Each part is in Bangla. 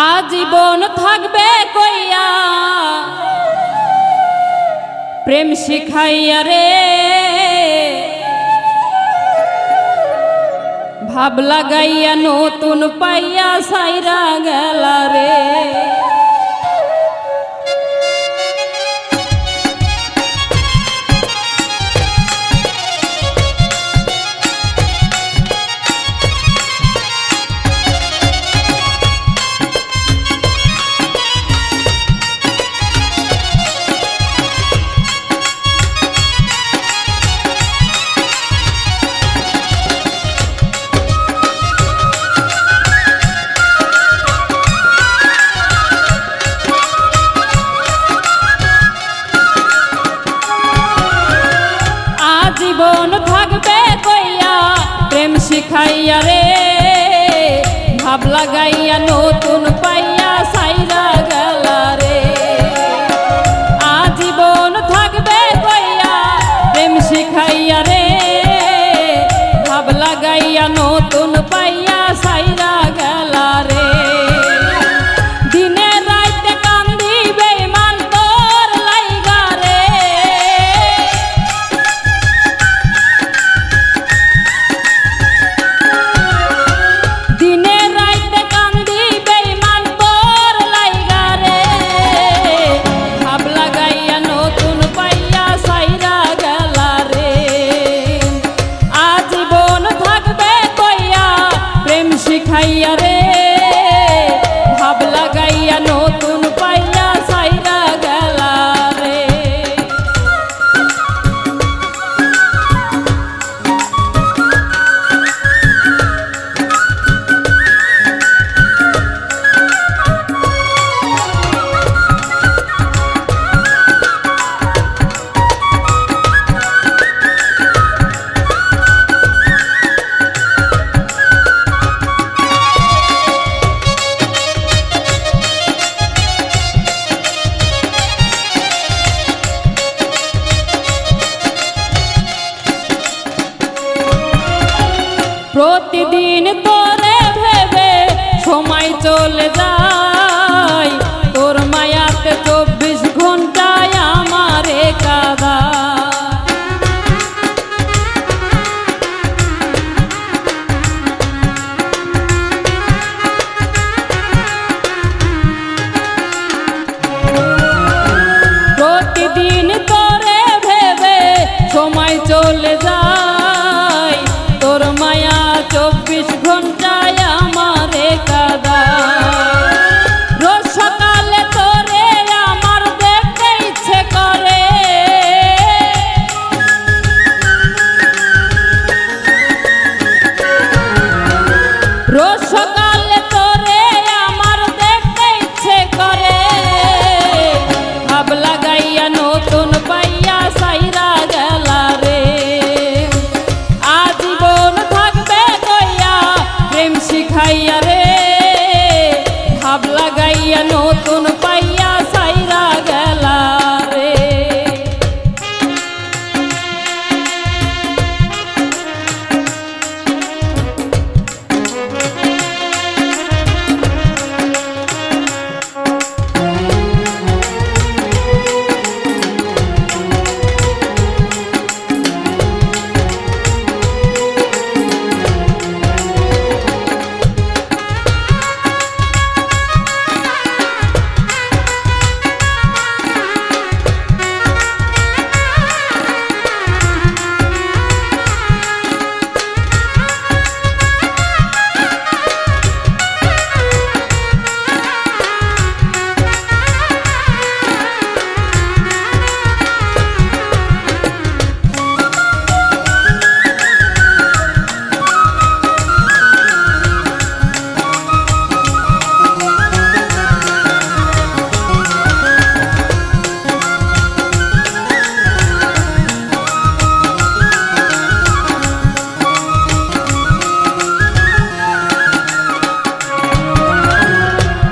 আজীবন থাকবে কইয়া প্রেম শিখাইয়া রে, ভাব লাগাইয়া নতুন পাইয়া সাইরা গেলা রে। জীবন থাকবে কইয়া প্রেম শিখাইয়া রে, ভাব লাগাইয়া নতুন পাইয়া সাইরা গেলা রে। আজীবন থাকবে কইয়া প্রেম শিখাইয়া রে, ভাব লাগাইয়া নতুন পাইয়া সাইরা গেলা রে। দিনে রাইতে কান্দি বেঈমান তোর লাইগা রে, দিনে রাইতে কান্দি বেঈমান তোর লাইগা রে। ভাব লাগাইয়া নতুন পাইয়া সাইরা গেলা রে। আজীবন থাকবে কইয়া প্রেম শিখাইয়া রে, ভাব লাগাইয়া নতুন পাইয়া সাইরা গেলা রে। প্রতিদিন তোরে ভেবে সময় চলে যায়, তোর মায়াতে 24 ঘন্টায় আমারে কাঁদায়। প্রতিদিন তোরে ভেবে সময় চলে যায়, তোর মায়া 24 ঘন্টায় আমারে কাঁদায়। রোজ সকালে তোরে আমার দেখতে ইচ্ছে করে, রোজ সকালে তোরে আমার দেখতে ইচ্ছে করে। ভাব লাগাইয়া নতুন পাইয়া সাইরা গেলা রে। আজীবন থাকবে কইয়া প্রেম শিখাইয়া রে, ভাব লাগাইয়া নতুন পাইয়া সাইরা গেলা রে।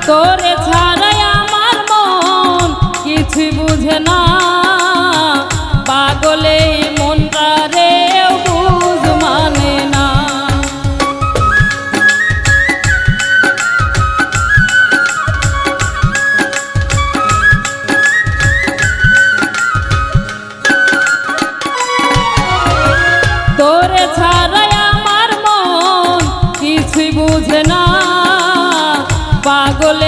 তোরে ছাড়াই আমার মন কিছু বুঝে না, পাগলে মনটা রে বুঝ মানে না। পাগলে